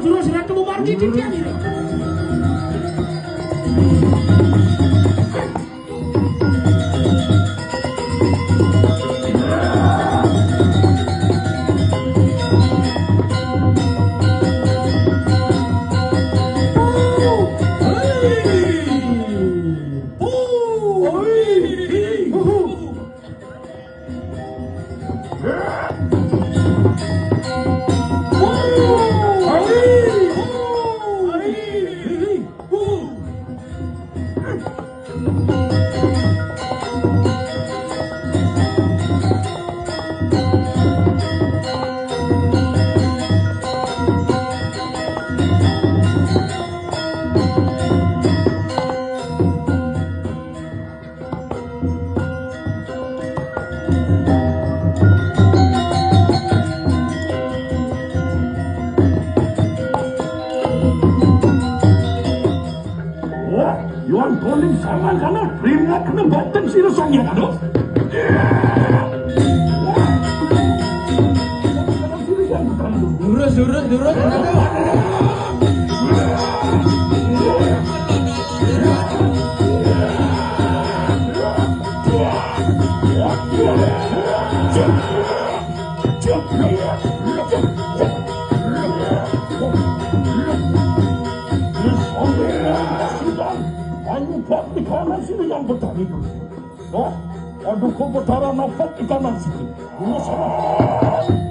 Terus sudah kamu margi dia nih. Yuan Toling sama kana prima kana boten sira songya kana. Durus di kanan sini yang bertani dulu. Oh, aduh kau berdarah nafas di kanan sini. Ini sama.